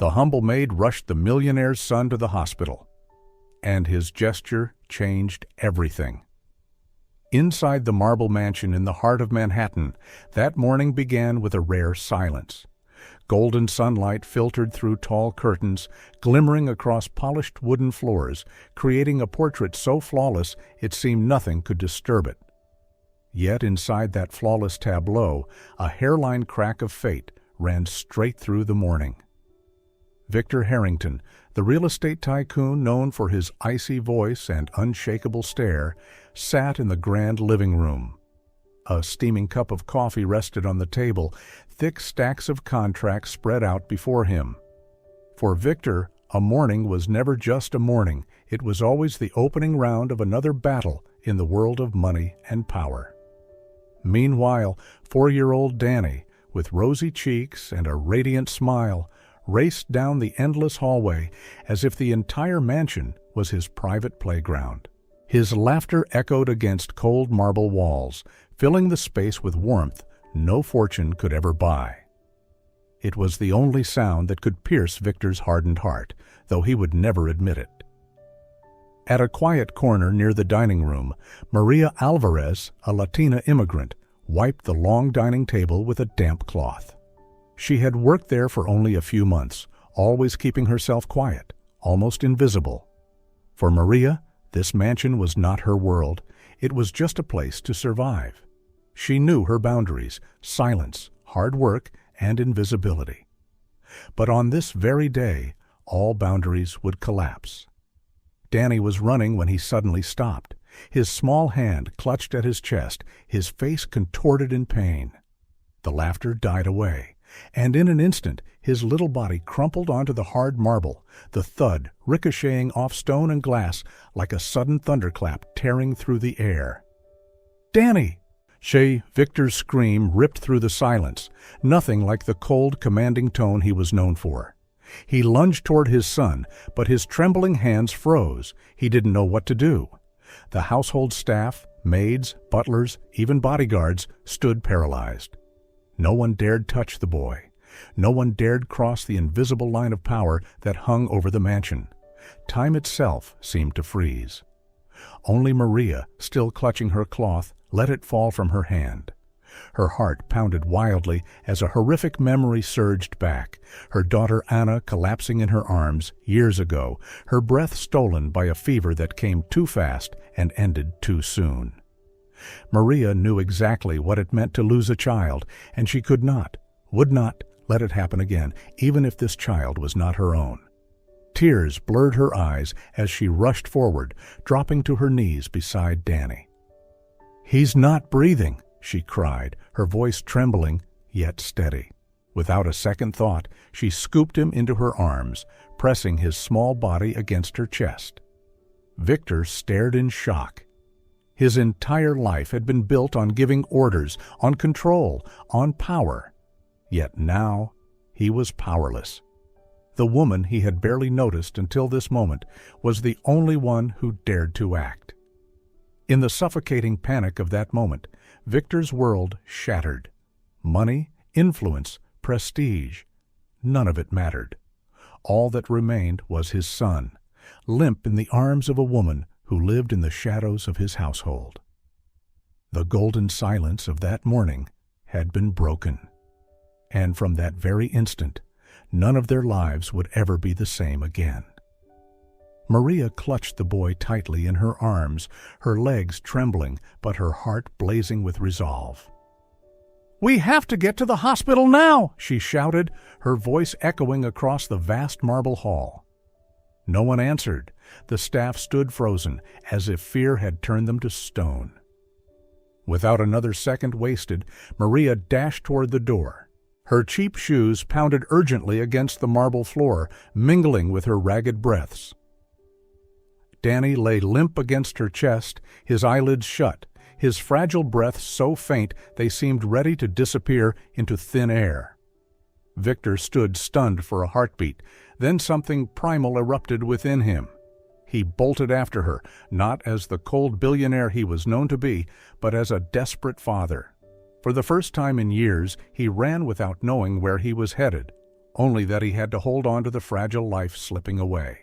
the humble maid rushed the millionaire's son to the hospital, and his gesture changed everything. Inside the marble mansion in the heart of Manhattan, that morning began with a rare silence. Golden sunlight filtered through tall curtains, glimmering across polished wooden floors, creating a portrait so flawless it seemed nothing could disturb it. Yet inside that flawless tableau, a hairline crack of fate ran straight through the morning. Victor Harrington, the real estate tycoon known for his icy voice and unshakable stare, sat in the grand living room. A steaming cup of coffee rested on the table, thick stacks of contracts spread out before him. For Victor, a morning was never just a morning, it was always the opening round of another battle in the world of money and power. Meanwhile, 4-year-old Danny, with rosy cheeks and a radiant smile, raced down the endless hallway as if the entire mansion was his private playground. His laughter echoed against cold marble walls, filling the space with warmth no fortune could ever buy. It was the only sound that could pierce Victor's hardened heart, though he would never admit it. At a quiet corner near the dining room, Maria Alvarez, a Latina immigrant, wiped the long dining table with a damp cloth. She had worked there for only a few months, always keeping herself quiet, almost invisible. For Maria, this mansion was not her world. It was just a place to survive. She knew her boundaries: silence, hard work, and invisibility. But on this very day, all boundaries would collapse. Danny was running when he suddenly stopped. His small hand clutched at his chest, his face contorted in pain. The laughter died away, and in an instant his little body crumpled onto the hard marble, the thud ricocheting off stone and glass like a sudden thunderclap tearing through the air. "Danny!" Victor's scream ripped through the silence, nothing like the cold, commanding tone he was known for. He lunged toward his son, but his trembling hands froze. He didn't know what to do. The household staff, maids, butlers, even bodyguards, stood paralyzed. No one dared touch the boy. No one dared cross the invisible line of power that hung over the mansion. Time itself seemed to freeze. Only Maria, still clutching her cloth, let it fall from her hand. Her heart pounded wildly as a horrific memory surged back. Her daughter Anna collapsing in her arms years ago, her breath stolen by a fever that came too fast and ended too soon. Maria knew exactly what it meant to lose a child, and she could not, would not, let it happen again, even if this child was not her own. Tears blurred her eyes as she rushed forward, dropping to her knees beside Danny. "He's not breathing," she cried, her voice trembling, yet steady. Without a second thought, she scooped him into her arms, pressing his small body against her chest. Victor stared in shock. His entire life had been built on giving orders, on control, on power. Yet now he was powerless. The woman he had barely noticed until this moment was the only one who dared to act. In the suffocating panic of that moment, Victor's world shattered. Money, influence, prestige, none of it mattered. All that remained was his son, limp in the arms of a woman who lived in the shadows of his household. The golden silence of that morning had been broken, and from that very instant, none of their lives would ever be the same again. Maria clutched the boy tightly in her arms, her legs trembling, but her heart blazing with resolve. "We have to get to the hospital now!" she shouted, her voice echoing across the vast marble hall. No one answered. The staff stood frozen, as if fear had turned them to stone. Without another second wasted, Maria dashed toward the door. Her cheap shoes pounded urgently against the marble floor, mingling with her ragged breaths. Danny lay limp against her chest, his eyelids shut, his fragile breath so faint they seemed ready to disappear into thin air. Victor stood stunned for a heartbeat, then something primal erupted within him. He bolted after her, not as the cold billionaire he was known to be, but as a desperate father. For the first time in years, he ran without knowing where he was headed. only that he had to hold on to the fragile life slipping away.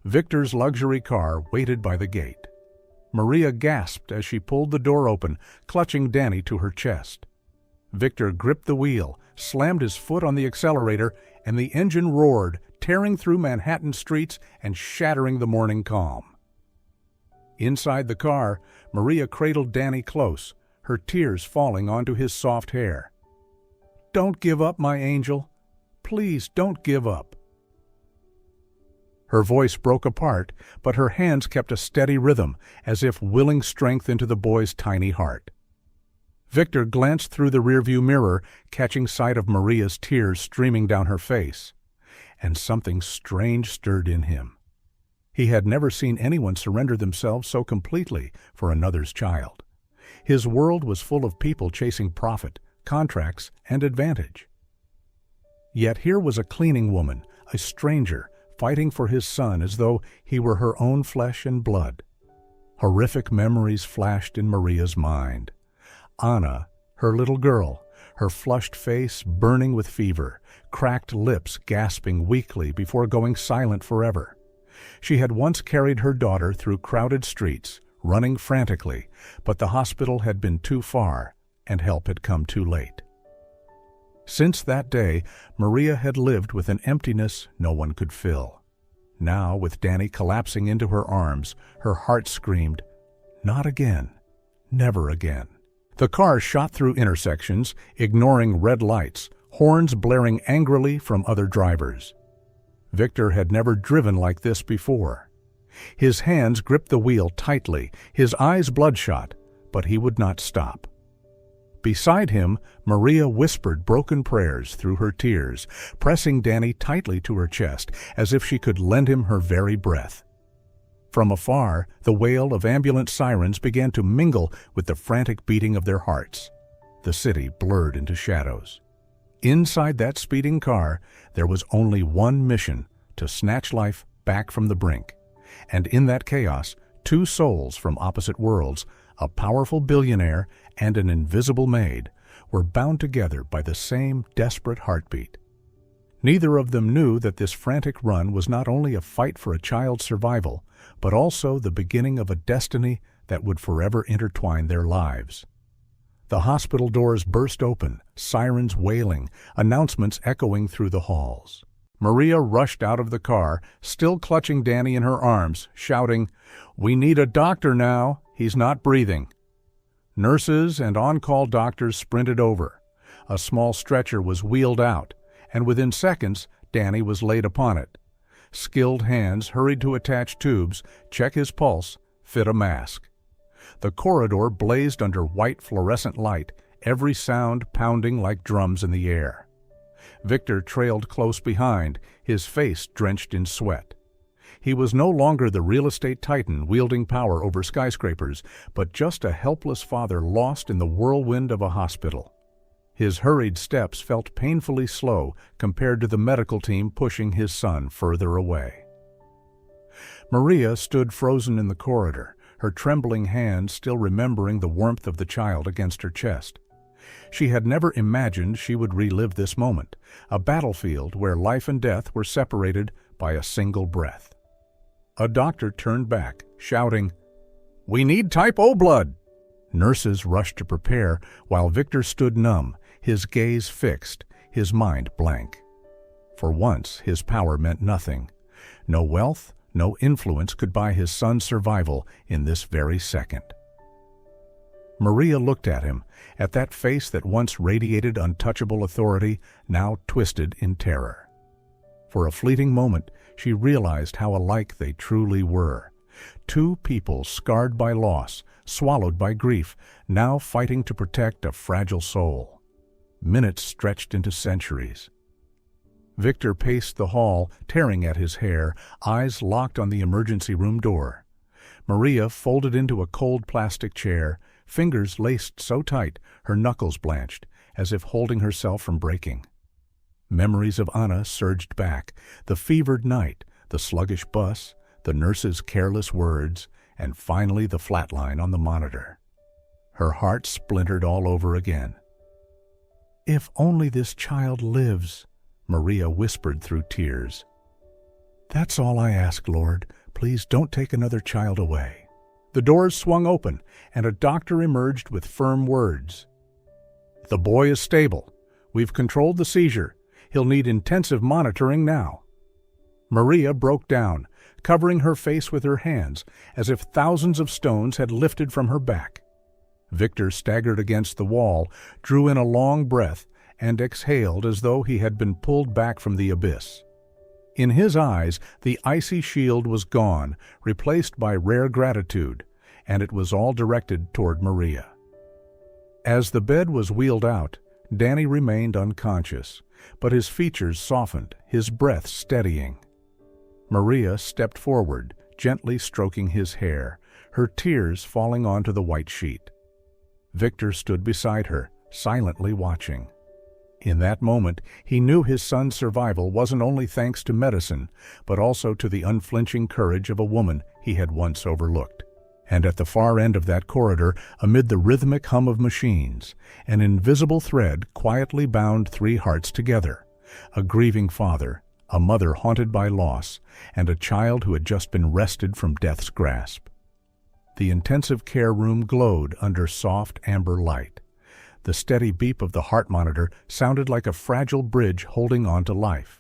Victor's luxury car waited by the gate. Maria gasped as she pulled the door open, clutching Danny to her chest. Victor gripped the wheel, slammed his foot on the accelerator, and the engine roared, tearing through Manhattan streets and shattering the morning calm. Inside the car, Maria cradled Danny close, her tears falling onto his soft hair. "Don't give up, my angel. Please don't give up." Her voice broke apart, but her hands kept a steady rhythm, as if willing strength into the boy's tiny heart. Victor glanced through the rearview mirror, catching sight of Maria's tears streaming down her face, and something strange stirred in him. He had never seen anyone surrender themselves so completely for another's child. His world was full of people chasing profit, contracts, and advantage. Yet here was a cleaning woman, a stranger, fighting for his son as though he were her own flesh and blood. Horrific memories flashed in Maria's mind. Anna, her little girl, her flushed face burning with fever, cracked lips gasping weakly before going silent forever. She had once carried her daughter through crowded streets, running frantically, but the hospital had been too far, and help had come too late. Since that day, Maria had lived with an emptiness no one could fill. Now, with Danny collapsing into her arms, her heart screamed, "Not again, never again." The car shot through intersections, ignoring red lights, horns blaring angrily from other drivers. Victor had never driven like this before. His hands gripped the wheel tightly, his eyes bloodshot, but he would not stop. Beside him, Maria whispered broken prayers through her tears, pressing Danny tightly to her chest, as if she could lend him her very breath. From afar, the wail of ambulance sirens began to mingle with the frantic beating of their hearts. The city blurred into shadows. Inside that speeding car, there was only one mission: to snatch life back from the brink. And in that chaos, two souls from opposite worlds, a powerful billionaire and an invisible maid, were bound together by the same desperate heartbeat. Neither of them knew that this frantic run was not only a fight for a child's survival, but also the beginning of a destiny that would forever intertwine their lives. The hospital doors burst open, sirens wailing, announcements echoing through the halls. Maria rushed out of the car, still clutching Danny in her arms, shouting, "We need a doctor now. He's not breathing." Nurses and on-call doctors sprinted over. A small stretcher was wheeled out, and within seconds, Danny was laid upon it. Skilled hands hurried to attach tubes, check his pulse, fit a mask. The corridor blazed under white fluorescent light, every sound pounding like drums in the air. Victor trailed close behind, his face drenched in sweat. He was no longer the real estate titan wielding power over skyscrapers, but just a helpless father lost in the whirlwind of a hospital. His hurried steps felt painfully slow compared to the medical team pushing his son further away. Maria stood frozen in the corridor, her trembling hands still remembering the warmth of the child against her chest. She had never imagined she would relive this moment, a battlefield where life and death were separated by a single breath. A doctor turned back, shouting, "We need type O blood!" Nurses rushed to prepare, while Victor stood numb, his gaze fixed, his mind blank. For once, his power meant nothing. No wealth, no influence could buy his son's survival in this very second. Maria looked at him, at that face that once radiated untouchable authority, now twisted in terror. For a fleeting moment, she realized how alike they truly were. Two people scarred by loss, swallowed by grief, now fighting to protect a fragile soul. Minutes stretched into centuries. Victor paced the hall, tearing at his hair, eyes locked on the emergency room door. Maria folded into a cold plastic chair, fingers laced so tight her knuckles blanched, as if holding herself from breaking. Memories of Anna surged back, the fevered night, the sluggish bus, the nurse's careless words, and finally the flatline on the monitor. Her heart splintered all over again. "If only this child lives," Maria whispered through tears. "That's all I ask, Lord. Please don't take another child away." The doors swung open, and a doctor emerged with firm words. "The boy is stable. We've controlled the seizure. He'll need intensive monitoring now." Maria broke down, covering her face with her hands, as if thousands of stones had lifted from her back. Victor staggered against the wall, drew in a long breath, and exhaled as though he had been pulled back from the abyss. In his eyes, the icy shield was gone, replaced by rare gratitude, and it was all directed toward Maria. As the bed was wheeled out, Danny remained unconscious, but his features softened, his breath steadying. Maria stepped forward, gently stroking his hair, her tears falling onto the white sheet. Victor stood beside her, silently watching. In that moment, he knew his son's survival wasn't only thanks to medicine, but also to the unflinching courage of a woman he had once overlooked. And at the far end of that corridor, amid the rhythmic hum of machines, an invisible thread quietly bound three hearts together: a grieving father, a mother haunted by loss, and a child who had just been wrested from death's grasp. The intensive care room glowed under soft amber light. The steady beep of the heart monitor sounded like a fragile bridge holding on to life.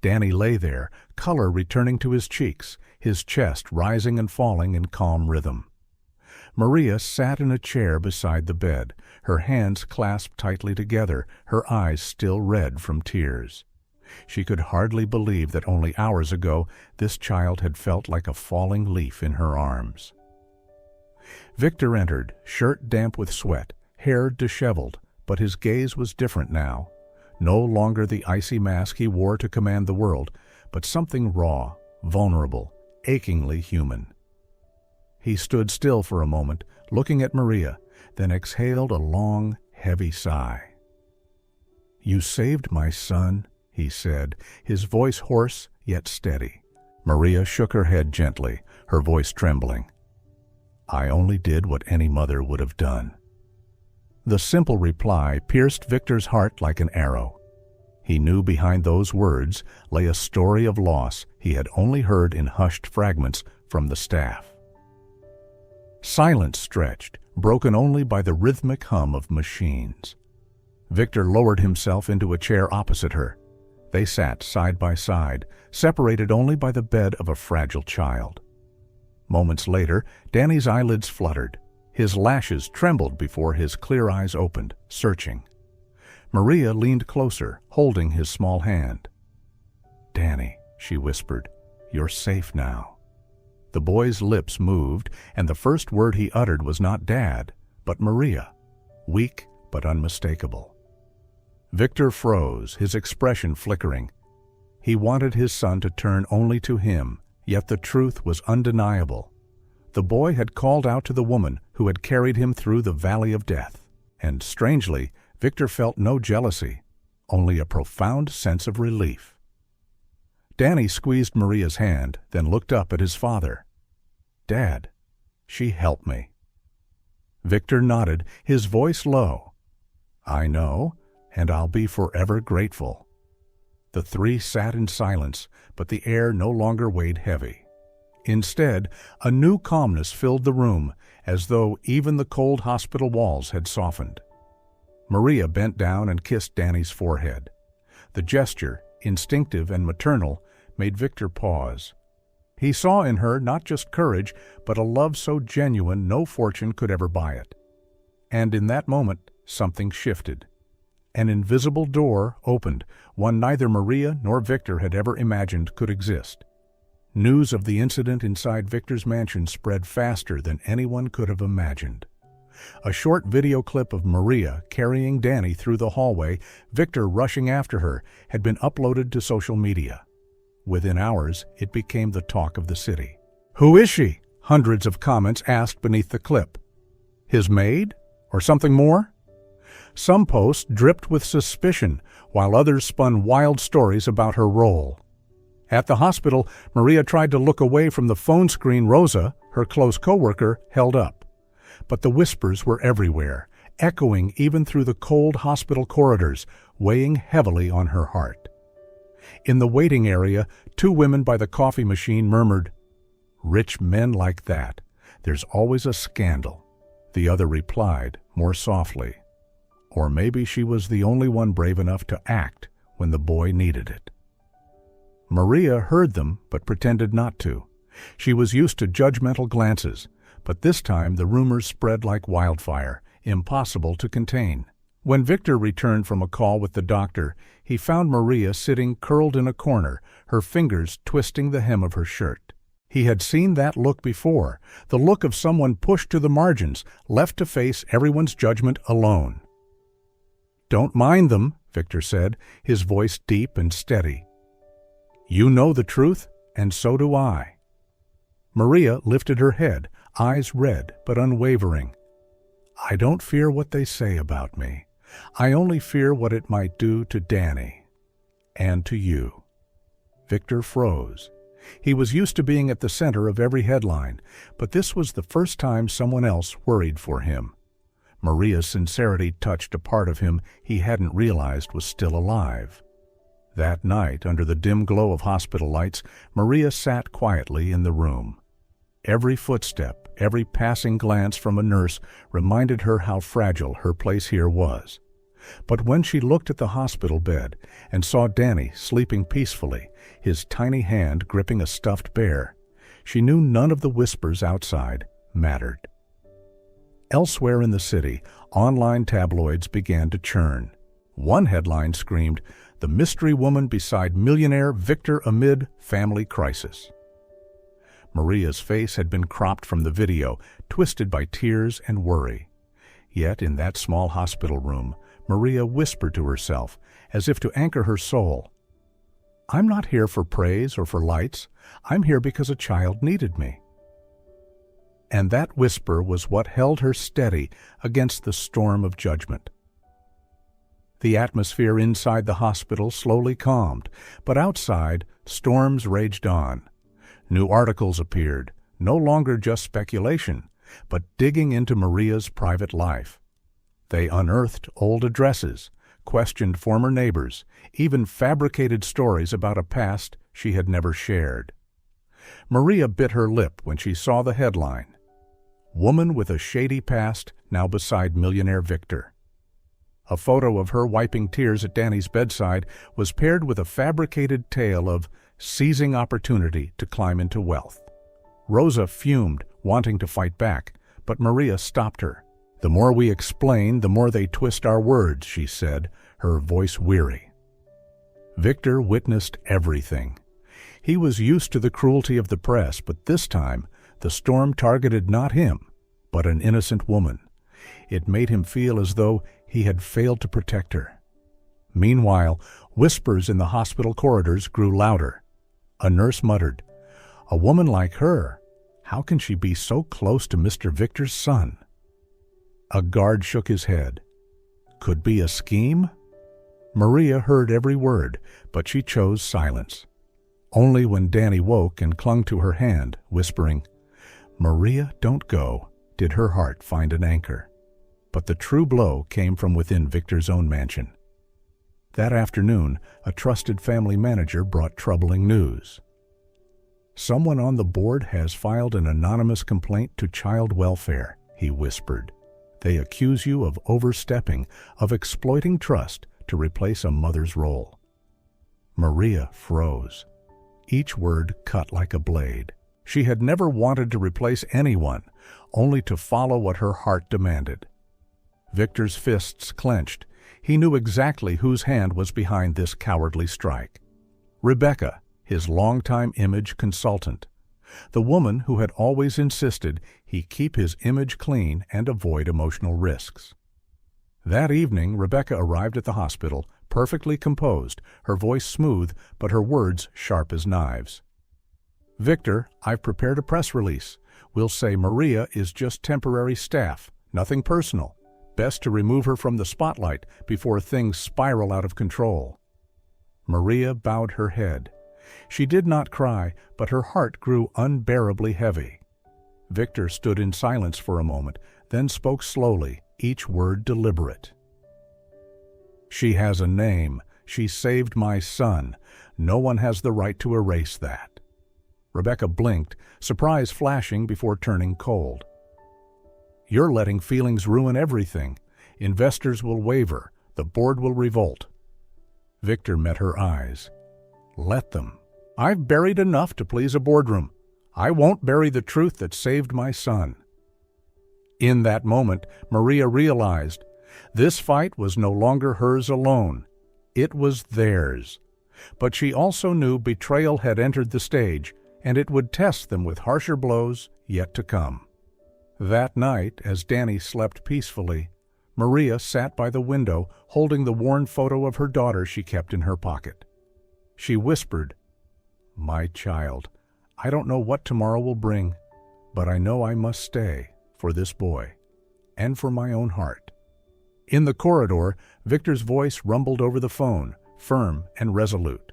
Danny lay there, color returning to his cheeks, his chest rising and falling in calm rhythm. Maria sat in a chair beside the bed, her hands clasped tightly together, her eyes still red from tears. She could hardly believe that only hours ago this child had felt like a falling leaf in her arms. Victor entered, shirt damp with sweat, hair disheveled, but his gaze was different now. No longer the icy mask he wore to command the world, but something raw, vulnerable, achingly human. He stood still for a moment, looking at Maria, then exhaled a long, heavy sigh. "You saved my son," he said, his voice hoarse yet steady. Maria shook her head gently, her voice trembling. "I only did what any mother would have done." The simple reply pierced Victor's heart like an arrow. He knew behind those words lay a story of loss he had only heard in hushed fragments from the staff. Silence stretched, broken only by the rhythmic hum of machines. Victor lowered himself into a chair opposite her. They sat side by side, separated only by the bed of a fragile child. Moments later, Danny's eyelids fluttered. His lashes trembled before his clear eyes opened, searching. Maria leaned closer, holding his small hand. "Danny," she whispered, "you're safe now." The boy's lips moved, and the first word he uttered was not Dad, but Maria, weak but unmistakable. Victor froze, his expression flickering. He wanted his son to turn only to him, yet the truth was undeniable. The boy had called out to the woman who had carried him through the valley of death, and strangely, Victor felt no jealousy, only a profound sense of relief. Danny squeezed Maria's hand, then looked up at his father. "Dad, she helped me." Victor nodded, his voice low. "I know, and I'll be forever grateful." The three sat in silence, but the air no longer weighed heavy. Instead, a new calmness filled the room, as though even the cold hospital walls had softened. Maria bent down and kissed Danny's forehead. The gesture, instinctive and maternal, made Victor pause. He saw in her not just courage, but a love so genuine no fortune could ever buy it. And in that moment, something shifted. An invisible door opened, one neither Maria nor Victor had ever imagined could exist. News of the incident inside Victor's mansion spread faster than anyone could have imagined. A short video clip of Maria carrying Danny through the hallway, Victor rushing after her, had been uploaded to social media. Within hours, it became the talk of the city. "Who is she?" hundreds of comments asked beneath the clip. "His maid? Or something more?" Some posts dripped with suspicion, while others spun wild stories about her role. At the hospital, Maria tried to look away from the phone screen Rosa, her close co-worker, held up. But the whispers were everywhere, echoing even through the cold hospital corridors, weighing heavily on her heart. In the waiting area, two women by the coffee machine murmured, "Rich men like that. There's always a scandal." The other replied, more softly, "Or maybe she was the only one brave enough to act when the boy needed it." Maria heard them but pretended not to. She was used to judgmental glances, but this time the rumors spread like wildfire, impossible to contain. When Victor returned from a call with the doctor, he found Maria sitting curled in a corner, her fingers twisting the hem of her shirt. He had seen that look before, the look of someone pushed to the margins, left to face everyone's judgment alone. "Don't mind them," Victor said, his voice deep and steady. "You know the truth, and so do I." Maria lifted her head, eyes red but unwavering. "I don't fear what they say about me. I only fear what it might do to Danny. And to you." Victor froze. He was used to being at the center of every headline, but this was the first time someone else worried for him. Maria's sincerity touched a part of him he hadn't realized was still alive. That night, under the dim glow of hospital lights, Maria sat quietly in the room. Every footstep, every passing glance from a nurse reminded her how fragile her place here was. But when she looked at the hospital bed and saw Danny sleeping peacefully, his tiny hand gripping a stuffed bear, she knew none of the whispers outside mattered. Elsewhere in the city, online tabloids began to churn. One headline screamed, "The mystery woman beside millionaire Victor amid family crisis." Maria's face had been cropped from the video, twisted by tears and worry. Yet in that small hospital room, Maria whispered to herself, as if to anchor her soul, "I'm not here for praise or for lights. I'm here because a child needed me." And that whisper was what held her steady against the storm of judgment. The atmosphere inside the hospital slowly calmed, but outside, storms raged on. New articles appeared, no longer just speculation, but digging into Maria's private life. They unearthed old addresses, questioned former neighbors, even fabricated stories about a past she had never shared. Maria bit her lip when she saw the headline, "Woman with a shady past now beside millionaire Victor." A photo of her wiping tears at Danny's bedside was paired with a fabricated tale of seizing opportunity to climb into wealth. Rosa fumed, wanting to fight back, but Maria stopped her. "The more we explain, the more they twist our words," she said, her voice weary. Victor witnessed everything. He was used to the cruelty of the press, but this time, the storm targeted not him, but an innocent woman. It made him feel as though he had failed to protect her. Meanwhile, whispers in the hospital corridors grew louder. A nurse muttered, "A woman like her, how can she be so close to Mr. Victor's son?" A guard shook his head. Could be a scheme? Maria heard every word, but she chose silence. Only when Danny woke and clung to her hand, whispering, "Maria, don't go," did her heart find an anchor. But the true blow came from within Victor's own mansion. That afternoon, a trusted family manager brought troubling news. "Someone on the board has filed an anonymous complaint to child welfare," he whispered. "They accuse you of overstepping, of exploiting trust to replace a mother's role." Maria froze. Each word cut like a blade. She had never wanted to replace anyone, only to follow what her heart demanded. Victor's fists clenched. He knew exactly whose hand was behind this cowardly strike. Rebecca, his longtime image consultant. The woman who had always insisted he keep his image clean and avoid emotional risks. That evening, Rebecca arrived at the hospital, perfectly composed, her voice smooth, but her words sharp as knives. "Victor, I've prepared a press release. We'll say Maria is just temporary staff, nothing personal. Best to remove her from the spotlight before things spiral out of control." Maria bowed her head. She did not cry, but her heart grew unbearably heavy. Victor stood in silence for a moment, then spoke slowly, each word deliberate. "She has a name, She saved my son. No one has the right to erase that." Rebecca blinked, surprise flashing before turning cold. "You're letting feelings ruin everything. Investors will waver. The board will revolt." Victor met her eyes. "Let them. I've buried enough to please a boardroom. I won't bury the truth that saved my son." In that moment, Maria realized this fight was no longer hers alone. It was theirs. But she also knew betrayal had entered the stage, and it would test them with harsher blows yet to come. That night, as Danny slept peacefully, Maria sat by the window holding the worn photo of her daughter she kept in her pocket. She whispered, "My child, I don't know what tomorrow will bring, but I know I must stay for this boy and for my own heart." In the corridor, Victor's voice rumbled over the phone, firm and resolute.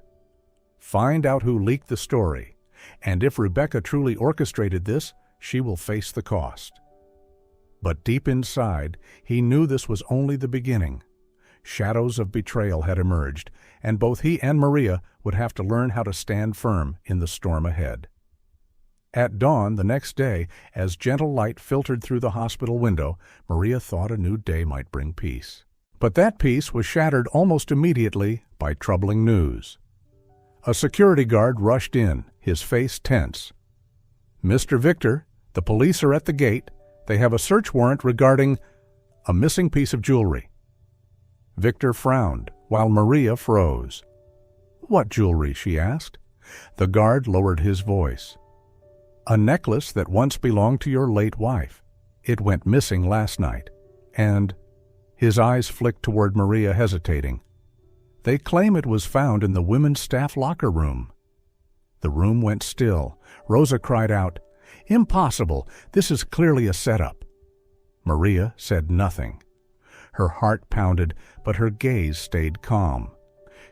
"Find out who leaked the story, and if Rebecca truly orchestrated this, she will face the cost." But deep inside, he knew this was only the beginning. Shadows of betrayal had emerged, and both he and Maria would have to learn how to stand firm in the storm ahead. At dawn the next day, as gentle light filtered through the hospital window, Maria thought a new day might bring peace. But that peace was shattered almost immediately by troubling news. A security guard rushed in, his face tense. "Mr. Victor, the police are at the gate. They have a search warrant regarding a missing piece of jewelry." Victor frowned, while Maria froze. "What jewelry?" she asked. The guard lowered his voice. "A necklace that once belonged to your late wife. It went missing last night. And—" his eyes flicked toward Maria, hesitating. "They claim it was found in the women's staff locker room." The room went still. Rosa cried out, "Impossible! This is clearly a setup." Maria said nothing. Her heart pounded, but her gaze stayed calm.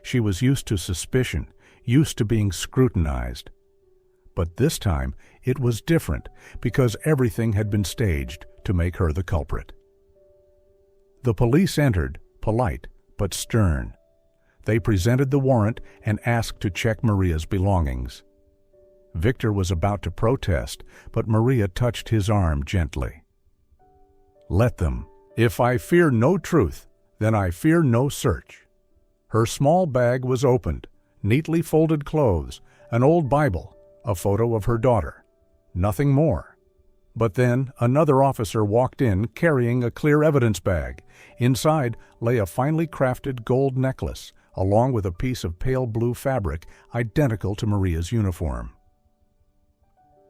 She was used to suspicion, used to being scrutinized. But this time it was different, because everything had been staged to make her the culprit. The police entered, polite but stern. They presented the warrant and asked to check Maria's belongings. Victor was about to protest, but Maria touched his arm gently. "Let them. If I fear no truth, then I fear no search." Her small bag was opened, neatly folded clothes, an old Bible, a photo of her daughter. Nothing more. But then another officer walked in carrying a clear evidence bag. Inside lay a finely crafted gold necklace, along with a piece of pale blue fabric identical to Maria's uniform.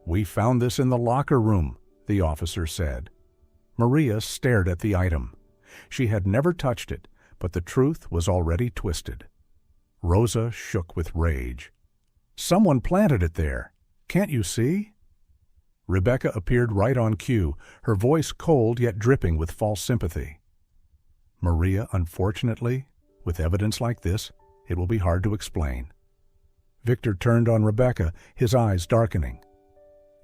"We found this in the locker room," the officer said. Maria stared at the item. She had never touched it, but the truth was already twisted. Rosa shook with rage. "Someone planted it there. Can't you see?" Rebecca appeared right on cue, her voice cold yet dripping with false sympathy. "Maria, unfortunately, with evidence like this, it will be hard to explain." Victor turned on Rebecca, his eyes darkening.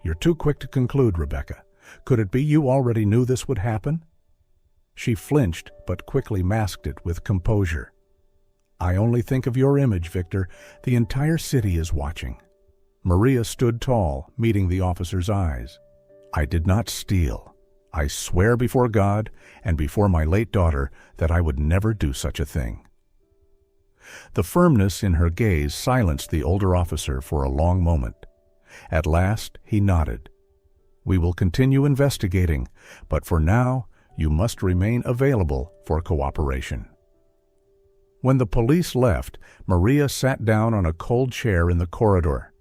"You're too quick to conclude, Rebecca. Could it be you already knew this would happen?" She flinched, but quickly masked it with composure. "I only think of your image, Victor. The entire city is watching." Maria stood tall, meeting the officer's eyes. "I did not steal. I swear before God and before my late daughter that I would never do such a thing." The firmness in her gaze silenced the older officer for a long moment. At last he nodded. "We will continue investigating, but for now you must remain available for cooperation." When the police left, Maria sat down on a cold chair in the corridor.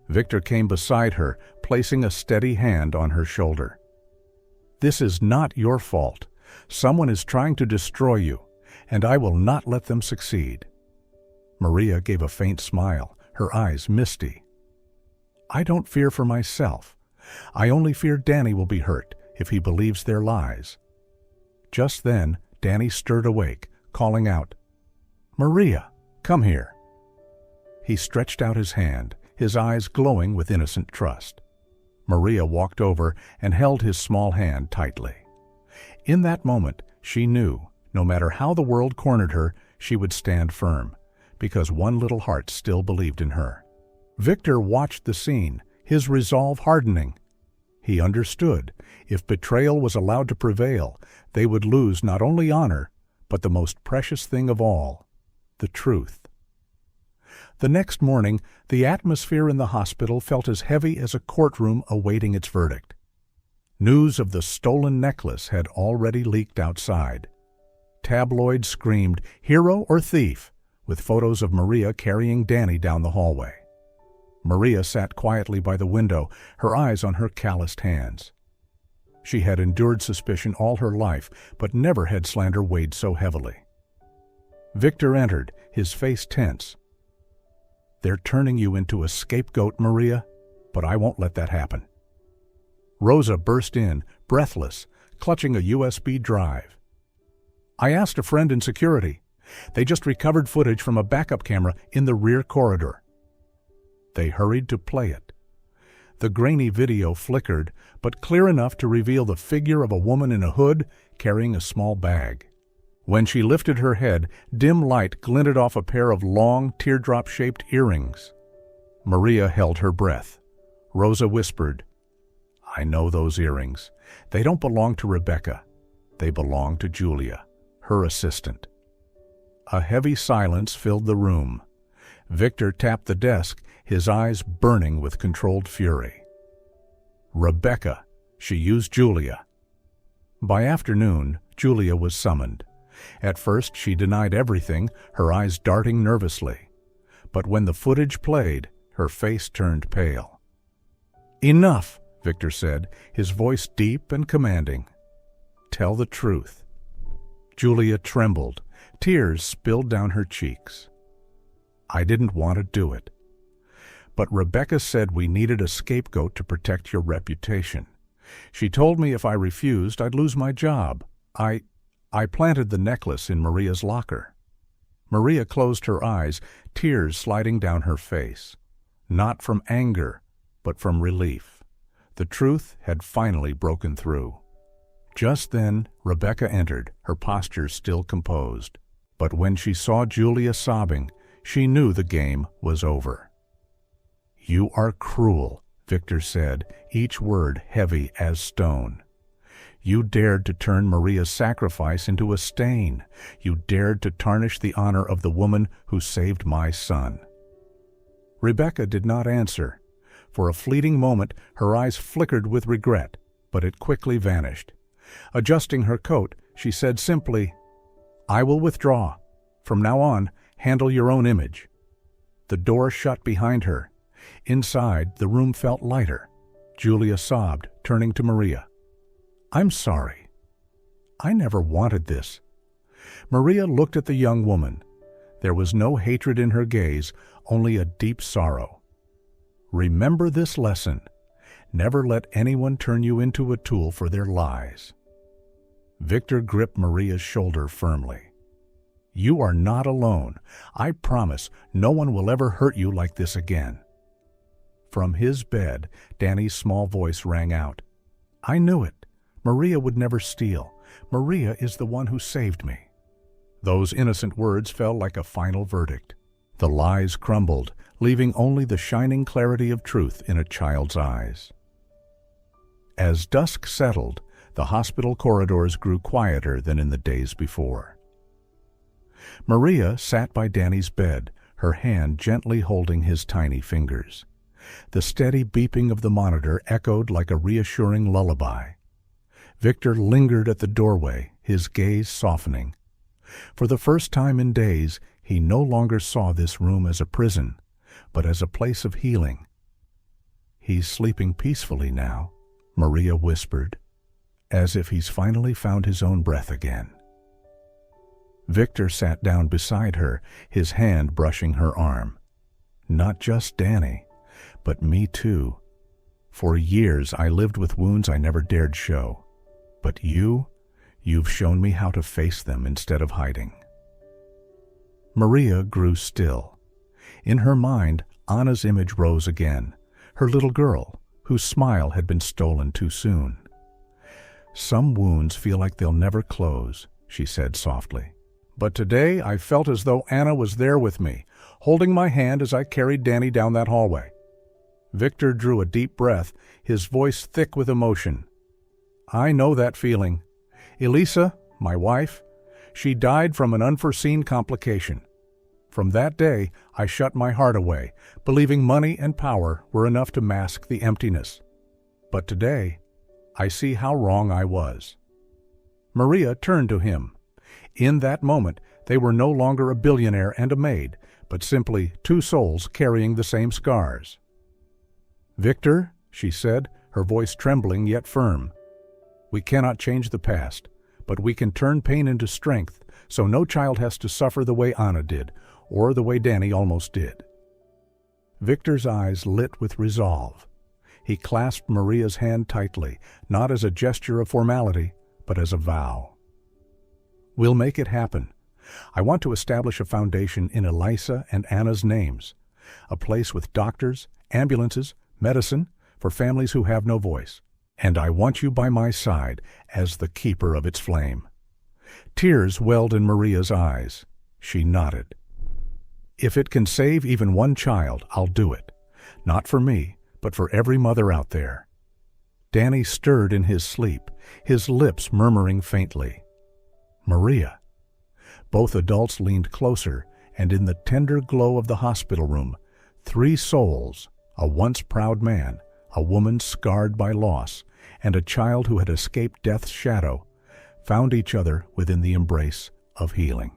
Victor came beside her, placing a steady hand on her shoulder. "This is not your fault. Someone is trying to destroy you, and I will not let them succeed." Maria gave a faint smile, her eyes misty. "I don't fear for myself. I only fear Danny will be hurt if he believes their lies." Just then, Danny stirred awake, calling out, "Maria, come here." He stretched out his hand, his eyes glowing with innocent trust. Maria walked over and held his small hand tightly. In that moment, she knew, no matter how the world cornered her, she would stand firm, because one little heart still believed in her. Victor watched the scene, his resolve hardening. He understood, if betrayal was allowed to prevail, they would lose not only honor, but the most precious thing of all, the truth. The next morning, the atmosphere in the hospital felt as heavy as a courtroom awaiting its verdict. News of the stolen necklace had already leaked outside. Tabloids screamed, "Hero or thief?" with photos of Maria carrying Danny down the hallway. Maria sat quietly by the window, her eyes on her calloused hands. She had endured suspicion all her life, but never had slander weighed so heavily. Victor entered, his face tense. "They're turning you into a scapegoat, Maria, but I won't let that happen." Rosa burst in, breathless, clutching a USB drive. "I asked a friend in security. They just recovered footage from a backup camera in the rear corridor." They hurried to play it. The grainy video flickered, but clear enough to reveal the figure of a woman in a hood carrying a small bag. When she lifted her head, dim light glinted off a pair of long, teardrop-shaped earrings. Maria held her breath. Rosa whispered, "I know those earrings. They don't belong to Rebecca. They belong to Julia, her assistant." A heavy silence filled the room. Victor tapped the desk, his eyes burning with controlled fury. Rebecca. She used Julia. By afternoon, Julia was summoned. At first, she denied everything, her eyes darting nervously. But when the footage played, her face turned pale. "Enough," Victor said, his voice deep and commanding. "Tell the truth." Julia trembled. Tears spilled down her cheeks. "I didn't want to do it. But Rebecca said we needed a scapegoat to protect your reputation. She told me if I refused, I'd lose my job. I planted the necklace in Maria's locker." Maria closed her eyes, tears sliding down her face. Not from anger, but from relief. The truth had finally broken through. Just then, Rebecca entered, her posture still composed. But when she saw Julia sobbing, she knew the game was over. "You are cruel," Victor said, each word heavy as stone. "You dared to turn Maria's sacrifice into a stain. You dared to tarnish the honor of the woman who saved my son." Rebecca did not answer. For a fleeting moment, her eyes flickered with regret, but it quickly vanished. Adjusting her coat, she said simply, "I will withdraw. From now on, handle your own image." The door shut behind her. Inside, the room felt lighter. Julia sobbed, turning to Maria. "I'm sorry. I never wanted this." Maria looked at the young woman. There was no hatred in her gaze, only a deep sorrow. "Remember this lesson. Never let anyone turn you into a tool for their lies." Victor gripped Maria's shoulder firmly. "You are not alone. I promise no one will ever hurt you like this again." From his bed, Danny's small voice rang out. "I knew it. Maria would never steal. Maria is the one who saved me." Those innocent words fell like a final verdict. The lies crumbled, leaving only the shining clarity of truth in a child's eyes. As dusk settled, the hospital corridors grew quieter than in the days before. Maria sat by Danny's bed, her hand gently holding his tiny fingers. The steady beeping of the monitor echoed like a reassuring lullaby. Victor lingered at the doorway, his gaze softening. For the first time in days, he no longer saw this room as a prison, but as a place of healing. "He's sleeping peacefully now," Maria whispered, as if he's finally found his own breath again. Victor sat down beside her, his hand brushing her arm. "Not just Danny, but me too. For years I lived with wounds I never dared show. But you've shown me how to face them instead of hiding." Maria grew still. In her mind, Anna's image rose again, her little girl, whose smile had been stolen too soon. "Some wounds feel like they'll never close," she said softly. But today I felt as though Anna was there with me, holding my hand as I carried Danny down that hallway. Victor drew a deep breath, his voice thick with emotion. I know that feeling. Elisa, my wife, she died from an unforeseen complication. From that day, I shut my heart away, believing money and power were enough to mask the emptiness. But today, I see how wrong I was. Maria turned to him. In that moment, they were no longer a billionaire and a maid, but simply two souls carrying the same scars. Victor, she said, her voice trembling yet firm, we cannot change the past, but we can turn pain into strength so no child has to suffer the way Anna did, or the way Danny almost did. Victor's eyes lit with resolve. He clasped Maria's hand tightly, not as a gesture of formality, but as a vow. We'll make it happen. I want to establish a foundation in Elisa and Anna's names, a place with doctors, ambulances, medicine, for families who have no voice. And I want you by my side as the keeper of its flame. Tears welled in Maria's eyes. She nodded. If it can save even one child, I'll do it. Not for me, but for every mother out there. Danny stirred in his sleep, his lips murmuring faintly. Maria. Both adults leaned closer, and in the tender glow of the hospital room, three souls, a once proud man, a woman scarred by loss, and a child who had escaped death's shadow, found each other within the embrace of healing.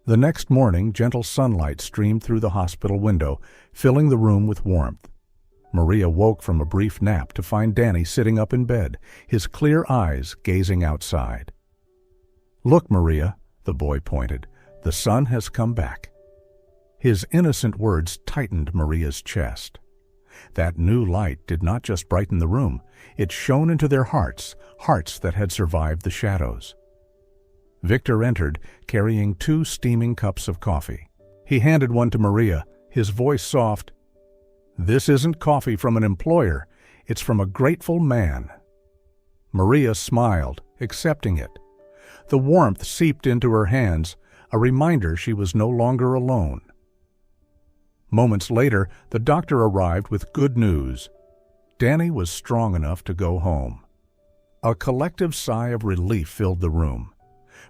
The next morning, gentle sunlight streamed through the hospital window, filling the room with warmth. Maria woke from a brief nap to find Danny sitting up in bed, his clear eyes gazing outside. Look, Maria, the boy pointed, the sun has come back. His innocent words tightened Maria's chest. That new light did not just brighten the room, it shone into their hearts, hearts that had survived the shadows. Victor entered, carrying 2 steaming cups of coffee. He handed one to Maria, his voice soft. This isn't coffee from an employer, it's from a grateful man. Maria smiled, accepting it. The warmth seeped into her hands, a reminder she was no longer alone. Moments later, the doctor arrived with good news. Danny was strong enough to go home. A collective sigh of relief filled the room.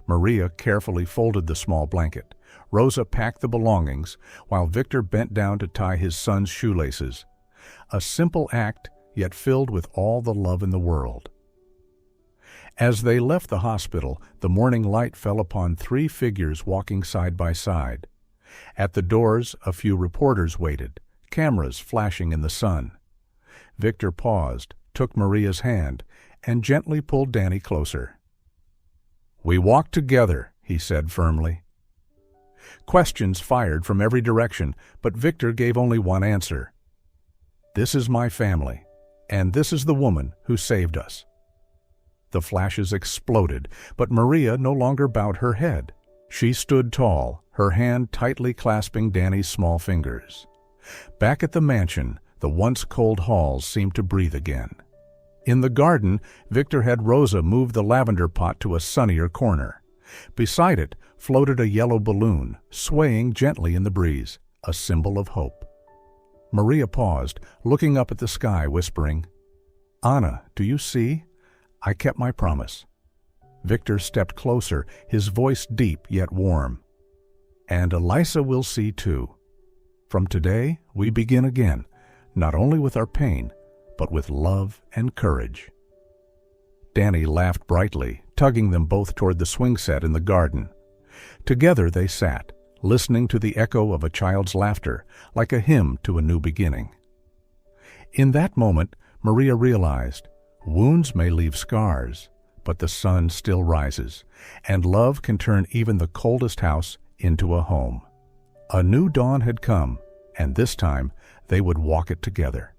Maria carefully folded the small blanket. Rosa packed the belongings, while Victor bent down to tie his son's shoelaces. A simple act, yet filled with all the love in the world. As they left the hospital, the morning light fell upon 3 figures walking side by side. At the doors, a few reporters waited, cameras flashing in the sun. Victor paused, took Maria's hand, and gently pulled Danny closer. We walk together, he said firmly. Questions fired from every direction, but Victor gave only one answer. This is my family, and this is the woman who saved us. The flashes exploded, but Maria no longer bowed her head. She stood tall, her hand tightly clasping Danny's small fingers. Back at the mansion, the once cold halls seemed to breathe again. In the garden, Victor had Rosa move the lavender pot to a sunnier corner. Beside it floated a yellow balloon, swaying gently in the breeze, a symbol of hope. Maria paused, looking up at the sky, whispering, Anna, do you see? I kept my promise. Victor stepped closer, his voice deep yet warm. And Elisa will see too. From today, we begin again, not only with our pain, but with love and courage. Danny laughed brightly, tugging them both toward the swing set in the garden. Together they sat, listening to the echo of a child's laughter, like a hymn to a new beginning. In that moment, Maria realized, wounds may leave scars, but the sun still rises, and love can turn even the coldest house into a home. A new dawn had come, and this time they would walk it together.